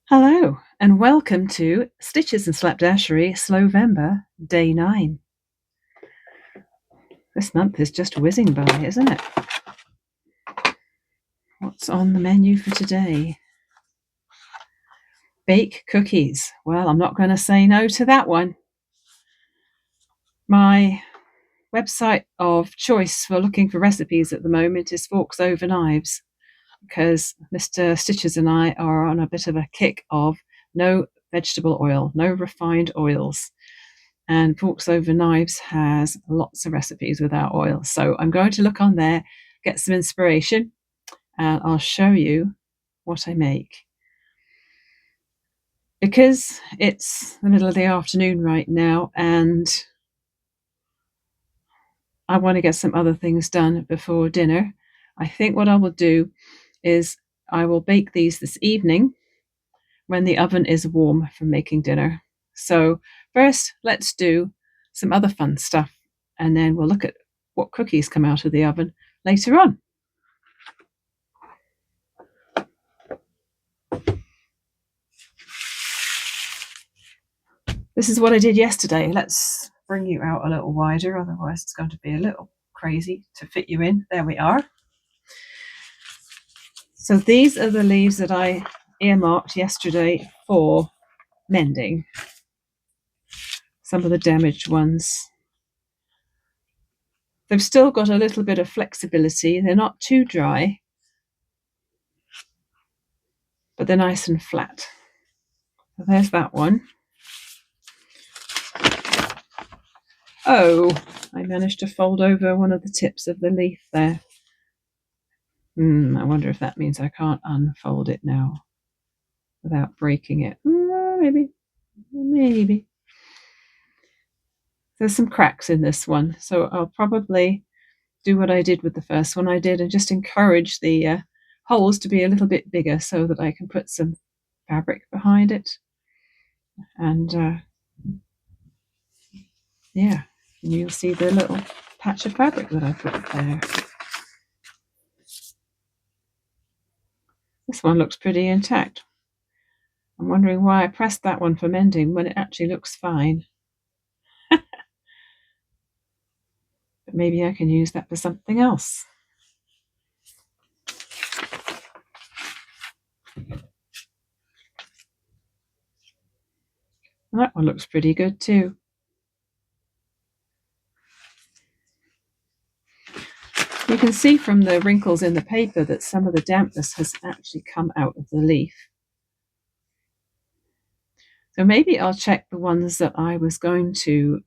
Hello, and welcome to Stitches and Slapdashery Slowvember, Day 9. This month is just whizzing by, isn't it? What's on the menu for today? Bake cookies. Well, I'm not going to say no to that one. My website of choice for looking for recipes at the moment is Forks Over Knives, because Mr. Stitches and I are on a bit of a kick of no vegetable oil, no refined oils. And Forks Over Knives has lots of recipes without oil. So I'm going to look on there, get some inspiration, and I'll show you what I make. Because it's the middle of the afternoon right now, and I want to get some other things done before dinner, I think what I will do is I will bake these this evening when the oven is warm for making dinner. So first, let's do some other fun stuff, and then we'll look at what cookies come out of the oven later on. This is what I did yesterday. Let's bring you out a little wider, otherwise it's going to be a little crazy to fit you in. There we are. So these are the leaves that I earmarked yesterday for mending. Some of the damaged ones. They've still got a little bit of flexibility. They're not too dry, but they're nice and flat. So there's that one. Oh, I managed to fold over one of the tips of the leaf there. I wonder if that means I can't unfold it now without breaking it. Maybe. There's some cracks in this one, so I'll probably do what I did with the first one I did and just encourage the holes to be a little bit bigger so that I can put some fabric behind it. And yeah, and you'll see the little patch of fabric that I put there. This one looks pretty intact. I'm wondering why I pressed that one for mending when it actually looks fine. But maybe I can use that for something else. And that one looks pretty good too. You can see from the wrinkles in the paper that some of the dampness has actually come out of the leaf. So maybe I'll check the ones that I was going to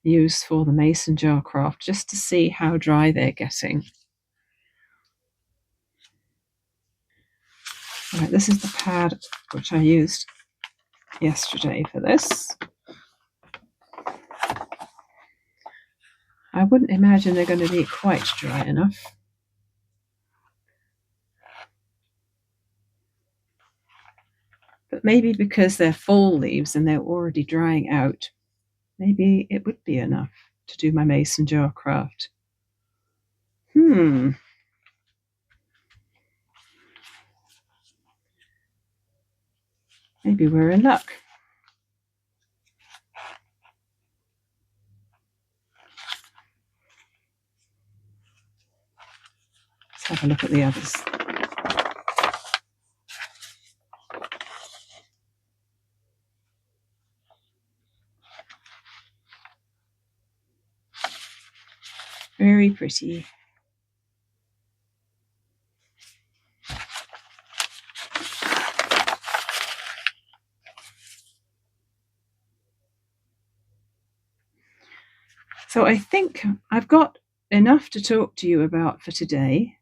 use for the mason jar craft just to see how dry they're getting. Right, this is the pad which I used yesterday for this. I wouldn't imagine they're going to be quite dry enough. But maybe because they're fall leaves and they're already drying out, maybe it would be enough to do my mason jar craft. Maybe we're in luck. Let's have a look at the others. Very pretty. So I think I've got enough to talk to you about for today.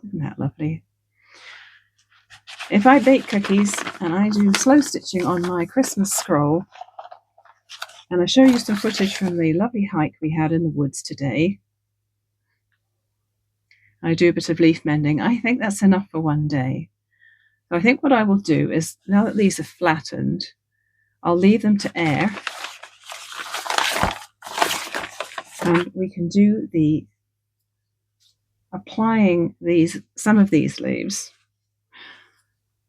Isn't that lovely? If I bake cookies and I do slow stitching on my Christmas scroll, and I show you some footage from the lovely hike we had in the woods today, I do a bit of leaf mending, I think that's enough for one day. So I think what I will do is, now that these are flattened, I'll leave them to air, and we can do the applying some of these leaves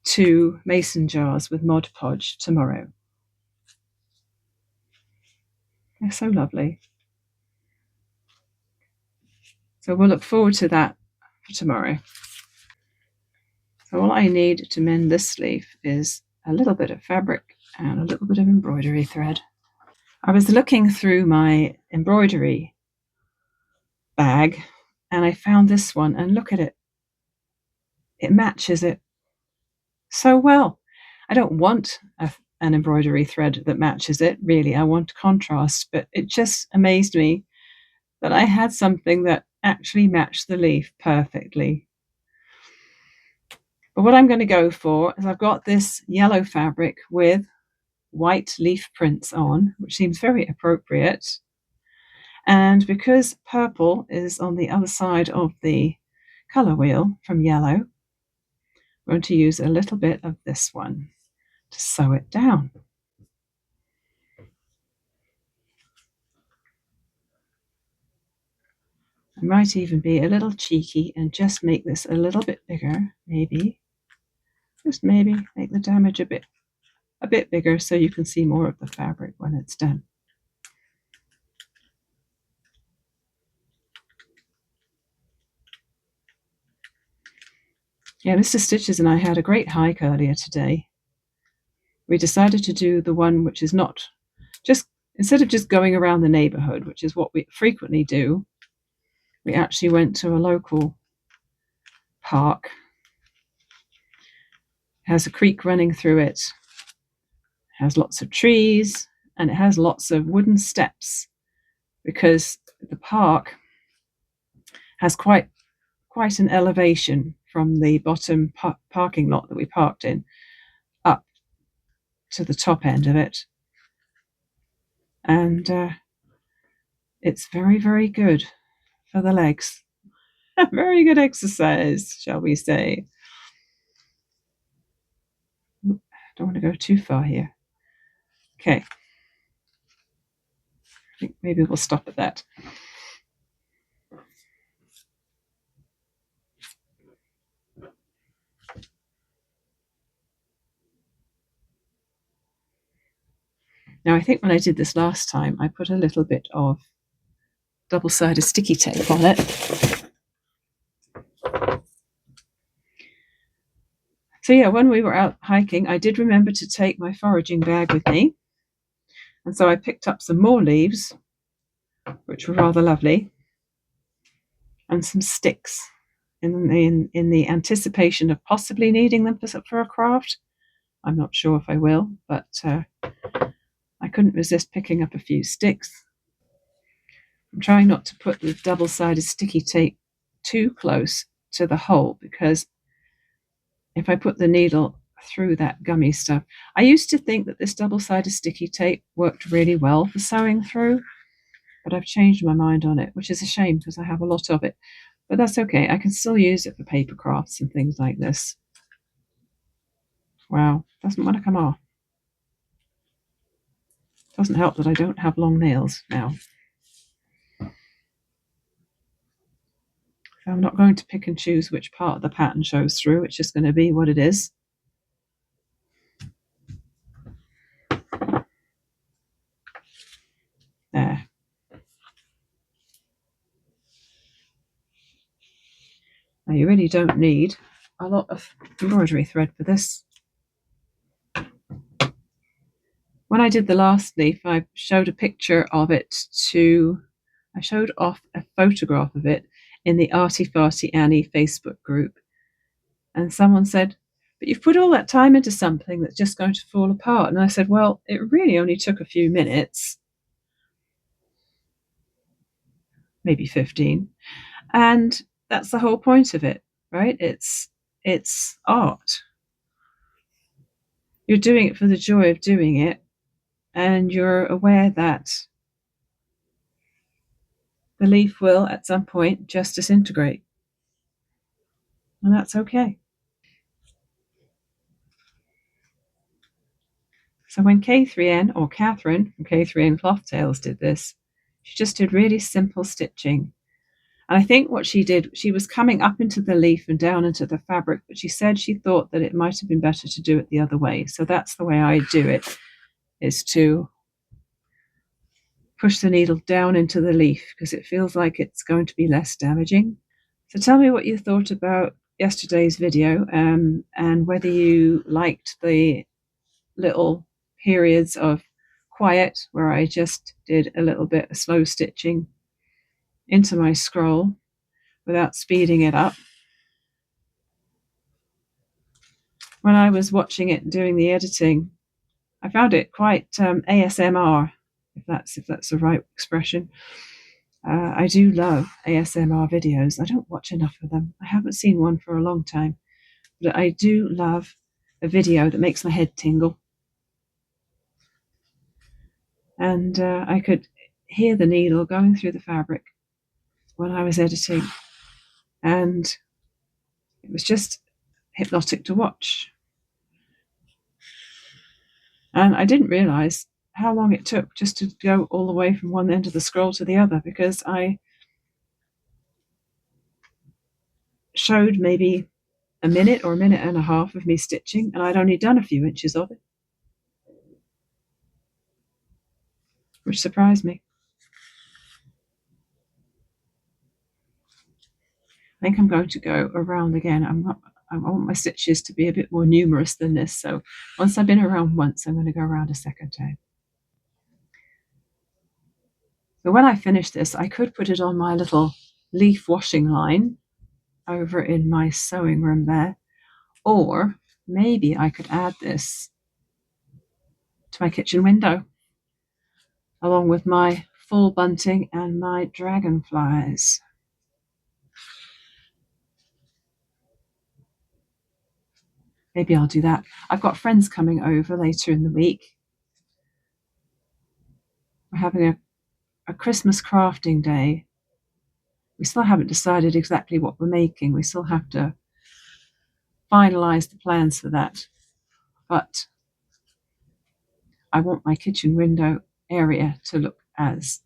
2 mason jars with Mod Podge tomorrow. They're so lovely. So we'll look forward to that for tomorrow. So all I need to mend this sleeve is a little bit of fabric and a little bit of embroidery thread. I was looking through my embroidery bag and I found this one, and look at it. It matches it so well. I don't want an embroidery thread that matches it, really. I want contrast, but it just amazed me that I had something that actually matched the leaf perfectly. But what I'm going to go for is I've got this yellow fabric with white leaf prints on, which seems very appropriate. And because purple is on the other side of the colour wheel from yellow, I'm going to use a little bit of this one to sew it down. I might even be a little cheeky and just make this a little bit bigger, maybe. Just maybe make the damage a bit bigger so you can see more of the fabric when it's done. Yeah, Mr. Stitches and I had a great hike earlier today. We decided to do the one which is not just, instead of just going around the neighborhood, which is what we frequently do, we actually went to a local park. It has a creek running through it, has lots of trees, and it has lots of wooden steps because the park has quite an elevation from the bottom parking lot that we parked in up to the top end of it. And it's very, very good for the legs. Very good exercise, shall we say. Don't want to go too far here. Okay. I think maybe we'll stop at that. Now, I think when I did this last time, I put a little bit of double-sided sticky tape on it. So yeah, when we were out hiking, I did remember to take my foraging bag with me. And so I picked up some more leaves, which were rather lovely, and some sticks in the anticipation of possibly needing them for a craft. I'm not sure if I will, but I couldn't resist picking up a few sticks. I'm trying not to put the double-sided sticky tape too close to the hole, because if I put the needle through that gummy stuff, I used to think that this double-sided sticky tape worked really well for sewing through, but I've changed my mind on it, which is a shame because I have a lot of it. But that's okay. I can still use it for paper crafts and things like this. Wow, doesn't want to come off. Doesn't help that I don't have long nails now. So I'm not going to pick and choose which part of the pattern shows through. It's just going to be what it is. There. Now you really don't need a lot of embroidery thread for this. When I did the last leaf, I showed a picture of it I showed off a photograph of it in the Arty, Farty, Annie Facebook group. And someone said, but you've put all that time into something that's just going to fall apart. And I said, well, it really only took a few minutes, maybe 15. And that's the whole point of it, right? It's art. You're doing it for the joy of doing it, and you're aware that the leaf will at some point just disintegrate, and that's okay. So when K3N, or Catherine from K3N Cloth Tales, did this, she just did really simple stitching, And I think what she did, she was coming up into the leaf and down into the fabric, but she said she thought that it might have been better to do it the other way. So that's the way I do it, is to push the needle down into the leaf because it feels like it's going to be less damaging. So tell me what you thought about yesterday's video, and whether you liked the little periods of quiet where I just did a little bit of slow stitching into my scroll without speeding it up. When I was watching it and doing the editing, I found it quite ASMR, if that's the right expression. I do love ASMR videos. I don't watch enough of them. I haven't seen one for a long time, but I do love a video that makes my head tingle. And I could hear the needle going through the fabric when I was editing, and it was just hypnotic to watch. And I didn't realize how long it took just to go all the way from one end of the scroll to the other, because I showed maybe a minute or a minute and a half of me stitching, and I'd only done a few inches of it, which surprised me. I think I'm going to go around again. I want my stitches to be a bit more numerous than this, so once I've been around once, I'm going to go around a second time. So when I finish this, I could put it on my little leaf washing line over in my sewing room there, or maybe I could add this to my kitchen window along with my full bunting and my dragonflies. Maybe I'll do that. I've got friends coming over later in the week. We're having a Christmas crafting day. We still haven't decided exactly what we're making. We still have to finalize the plans for that. But I want my kitchen window area to look as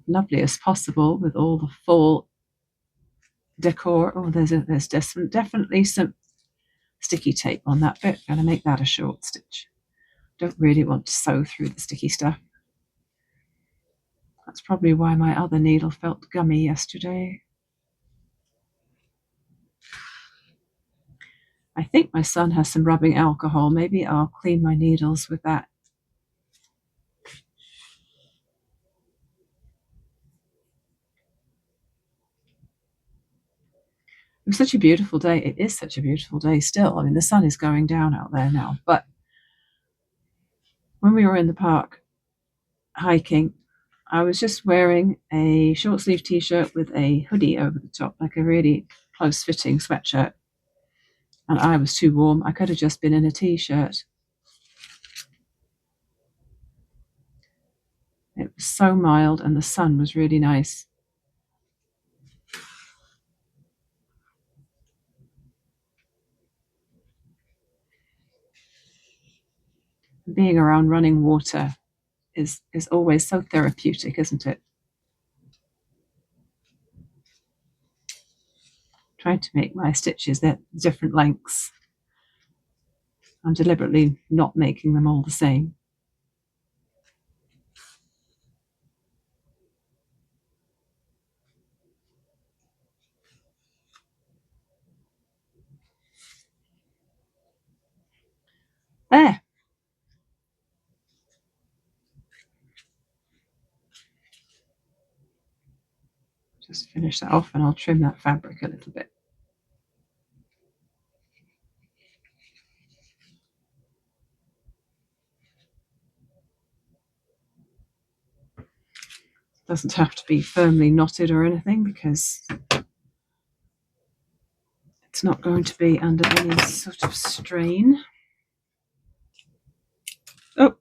lovely as possible with all the fall decor. Oh, there's definitely some sticky tape on that bit. I'm going to make that a short stitch. Don't really want to sew through the sticky stuff. That's probably why my other needle felt gummy yesterday. I think my son has some rubbing alcohol. Maybe I'll clean my needles with that. It was such a beautiful day. It is such a beautiful day still. I mean, the sun is going down out there now, but when we were in the park hiking, I was just wearing a short sleeve t-shirt with a hoodie over the top, like a really close fitting sweatshirt. And I was too warm. I could have just been in a t-shirt. It was so mild and the sun was really nice. Being around running water is always so therapeutic, isn't it? Trying to make my stitches at different lengths. I'm deliberately not making them all the same. There. Just finish that off and I'll trim that fabric a little bit. Doesn't have to be firmly knotted or anything because it's not going to be under any sort of strain. Oh,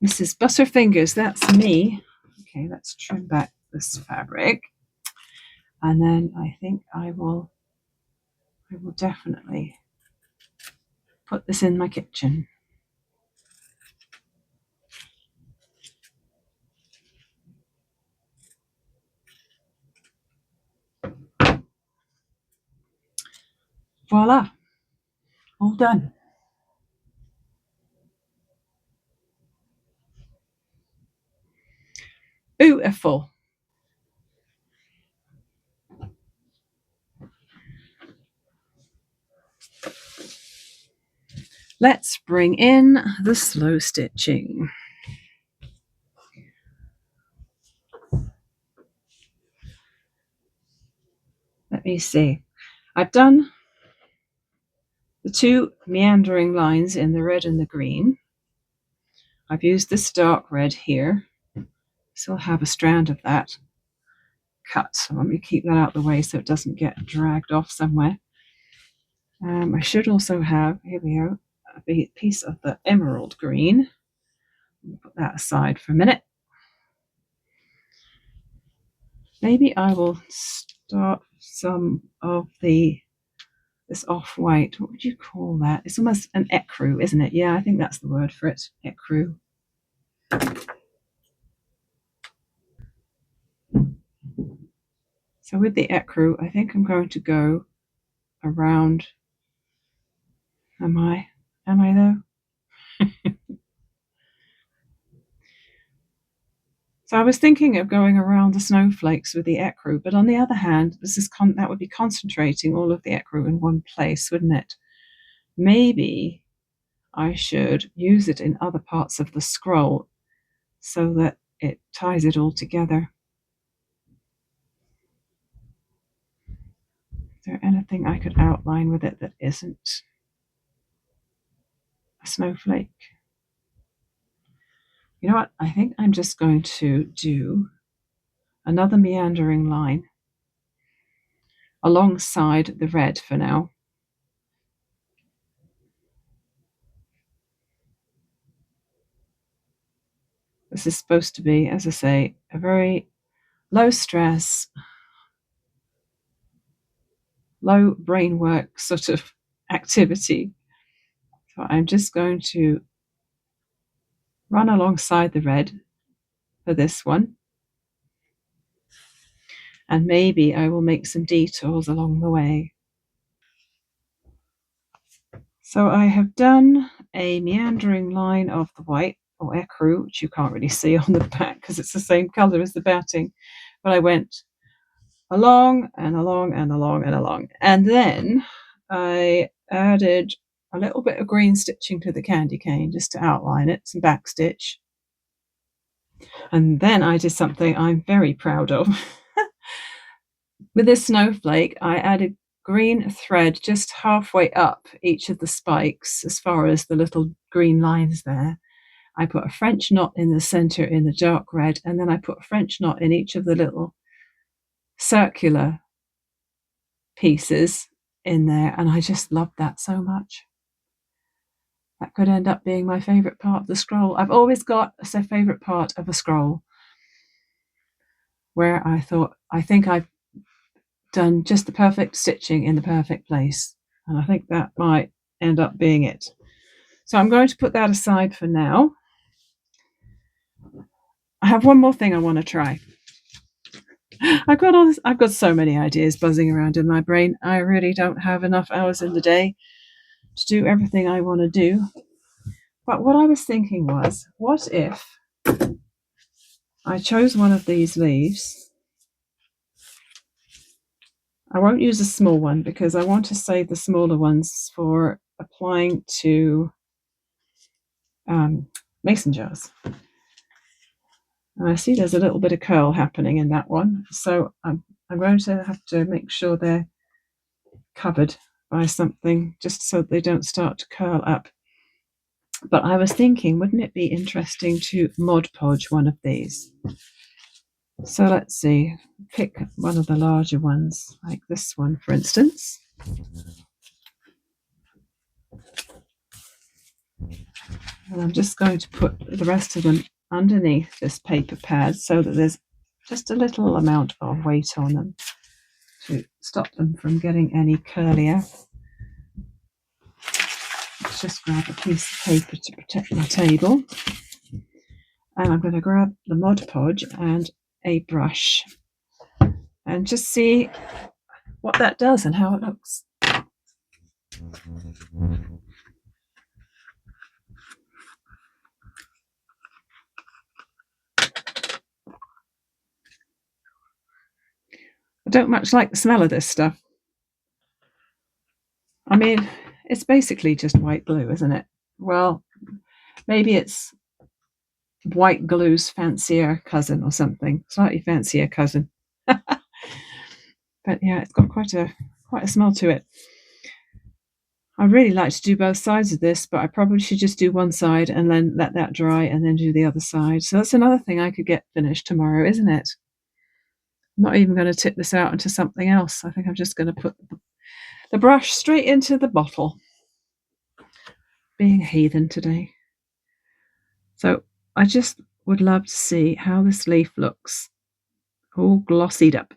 Mrs. Butterfingers, that's me. Okay, let's trim back this fabric. And then I think I will definitely put this in my kitchen. Voila, all done. Beautiful. Let's bring in the slow stitching. Let me see. I've done the two meandering lines in the red and the green. I've used this dark red here. Still have a strand of that cut. So let me keep that out of the way so it doesn't get dragged off somewhere. I should also have, here we go, a piece of the emerald green. Put that aside for a minute. Maybe I will start some of this off-white. What would you call that? It's almost an ecru, isn't it? Yeah, I think that's the word for it. Ecru. So with the ecru, I think I'm going to go around. Am I though? So I was thinking of going around the snowflakes with the ecru, but on the other hand, that would be concentrating all of the ecru in one place, wouldn't it? Maybe I should use it in other parts of the scroll so that it ties it all together. Is there anything I could outline with it that isn't a snowflake? You know what? I think I'm just going to do another meandering line alongside the red for now. This is supposed to be, as I say, a very low stress, low brain work sort of activity. So I'm just going to run alongside the red for this one. And maybe I will make some detours along the way. So I have done a meandering line of the white, or ecru, which you can't really see on the back because it's the same colour as the batting. But I went along and along and along and along. And then I added a little bit of green stitching to the candy cane just to outline it, some back stitch. And then I did something I'm very proud of. With this snowflake, I added green thread just halfway up each of the spikes as far as the little green lines there. I put a French knot in the center in the dark red, and then I put a French knot in each of the little circular pieces in there, and I just loved that so much. That could end up being my favorite part of the scroll. I've always got a favorite part of a scroll where I think I've done just the perfect stitching in the perfect place, and I think that might end up being it. So I'm going to put that aside for now. I have one more thing I want to try. I've got so many ideas buzzing around in my brain. I really don't have enough hours in the day to do everything I want to do. But what I was thinking was, what if I chose one of these leaves? I won't use a small one because I want to save the smaller ones for applying to mason jars. And I see there's a little bit of curl happening in that one, so I'm going to have to make sure they're covered by something just so they don't start to curl up. But I was thinking, wouldn't it be interesting to Mod Podge one of these? So let's see, pick one of the larger ones, like this one, for instance. And I'm just going to put the rest of them underneath this paper pad so that there's just a little amount of weight on them to stop them from getting any curlier. Let's just grab a piece of paper to protect my table. And I'm going to grab the Mod Podge and a brush and just see what that does and how it looks. I don't much like the smell of this stuff. I mean, it's basically just white glue, isn't it? Well, maybe it's white glue's fancier cousin or something, slightly fancier cousin. But yeah, it's got quite a smell to it. I'd really like to do both sides of this, but I probably should just do one side and then let that dry and then do the other side. So that's another thing I could get finished tomorrow, isn't it? I'm not even going to tip this out into something else. I think I'm just going to put the brush straight into the bottle. Being a heathen today. So I just would love to see how this leaf looks. All glossied up.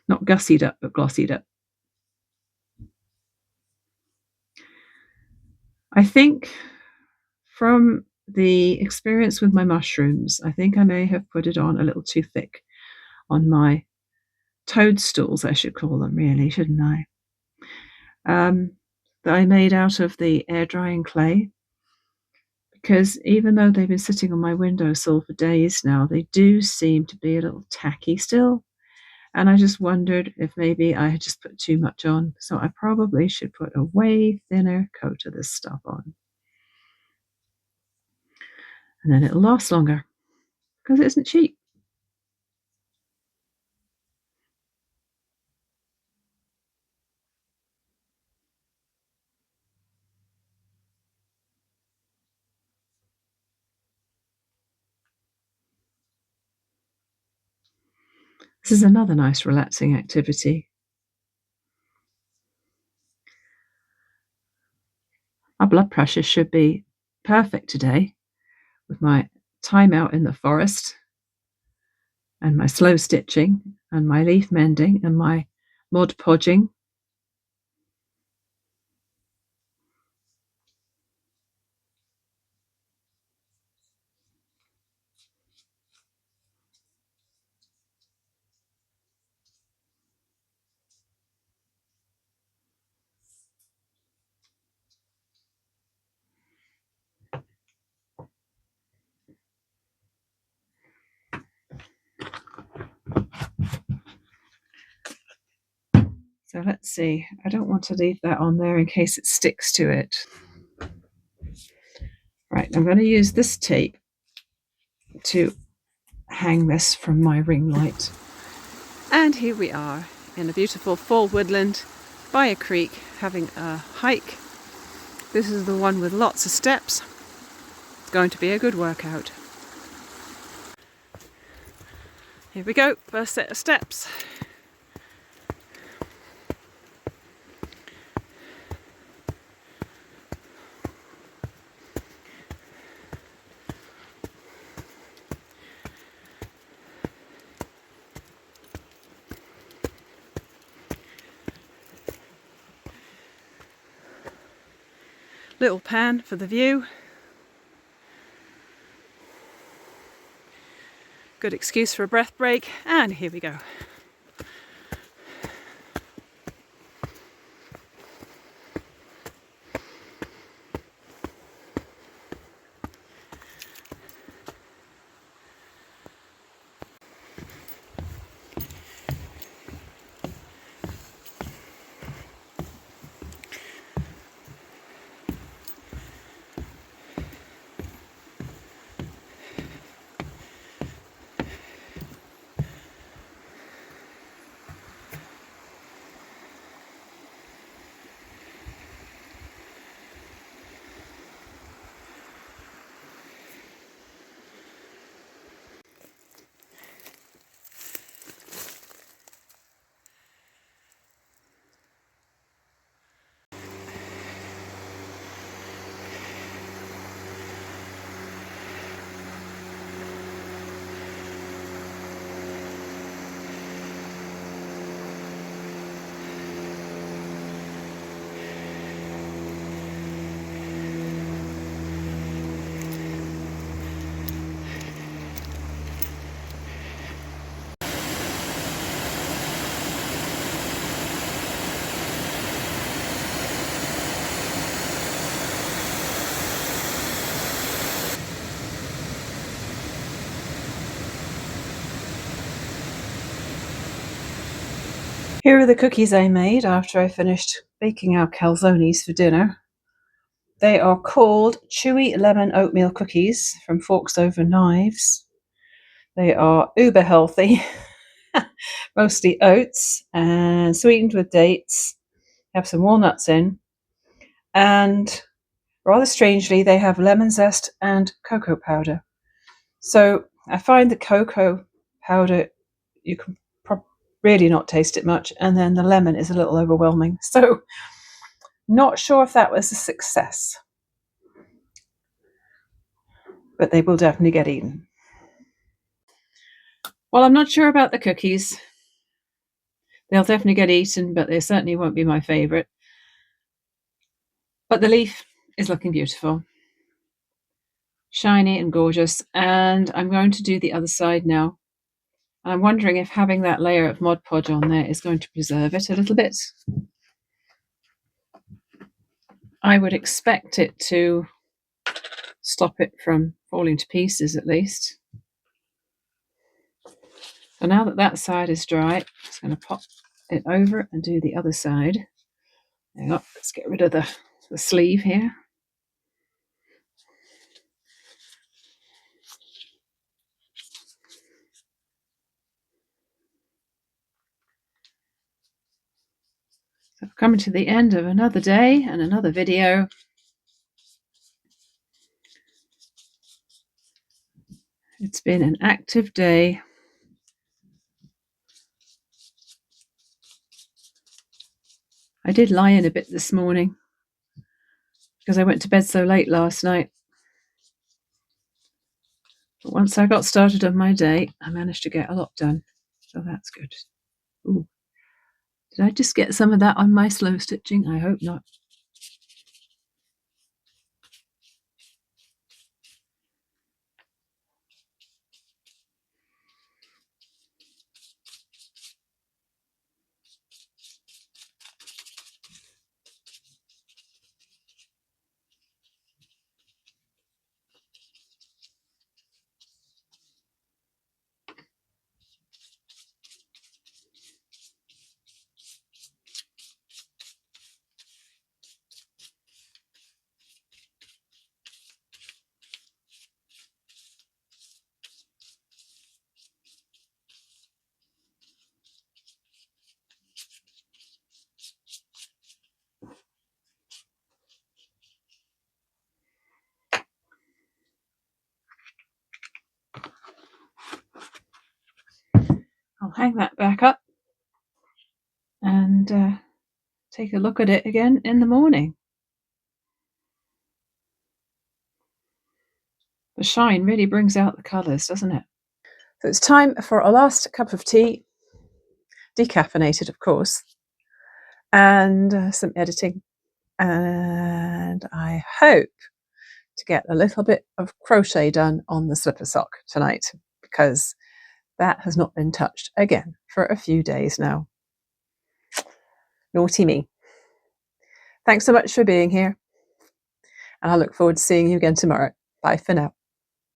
Not gussied up, but glossied up. I think from the experience with my mushrooms, I think I may have put it on a little too thick on my toadstools, I should call them, really, shouldn't I? That I made out of the air drying clay. Because even though they've been sitting on my windowsill for days now, they do seem to be a little tacky still. And I just wondered if maybe I had just put too much on. So I probably should put a way thinner coat of this stuff on. And then it'll last longer. Because it isn't cheap. This is another nice relaxing activity. My blood pressure should be perfect today with my time out in the forest and my slow stitching and my leaf mending and my Mod Podging. So let's see. I don't want to leave that on there in case it sticks to it. Right, I'm going to use this tape to hang this from my ring light. And here we are in a beautiful fall woodland by a creek having a hike. This is the one with lots of steps. It's going to be a good workout. Here we go, first set of steps. Little pan for the view. Good excuse for a breath break, and here we go. Here are the cookies I made after I finished baking our calzones for dinner. They are called Chewy Lemon Oatmeal Cookies from Forks Over Knives. They are uber healthy, mostly oats and sweetened with dates. Have some walnuts in, and rather strangely, they have lemon zest and cocoa powder. So I find the cocoa powder, you can really not taste it much, and then the lemon is a little overwhelming. So not sure if that was a success, but they will definitely get eaten. Well, I'm not sure about the cookies. They'll definitely get eaten, but they certainly won't be my favourite. But the leaf is looking beautiful, shiny and gorgeous, and I'm going to do the other side now. I'm wondering if having that layer of Mod Podge on there is going to preserve it a little bit. I would expect it to stop it from falling to pieces at least. So now that that side is dry, I'm just going to pop it over and do the other side. Hang on, let's get rid of the sleeve here. So I've come to the end of another day and another video. It's been an active day. I did lie in a bit this morning because I went to bed so late last night. But once I got started on my day, I managed to get a lot done. So that's good. Ooh. Did I just get some of that on my slow stitching? I hope not. I'll hang that back up and take a look at it again in the morning. The shine really brings out the colours, doesn't it? So it's time for a last cup of tea, decaffeinated, of course, and some editing. And I hope to get a little bit of crochet done on the slipper sock tonight, because that has not been touched again for a few days now. Naughty me. Thanks so much for being here, and I look forward to seeing you again tomorrow. Bye for now.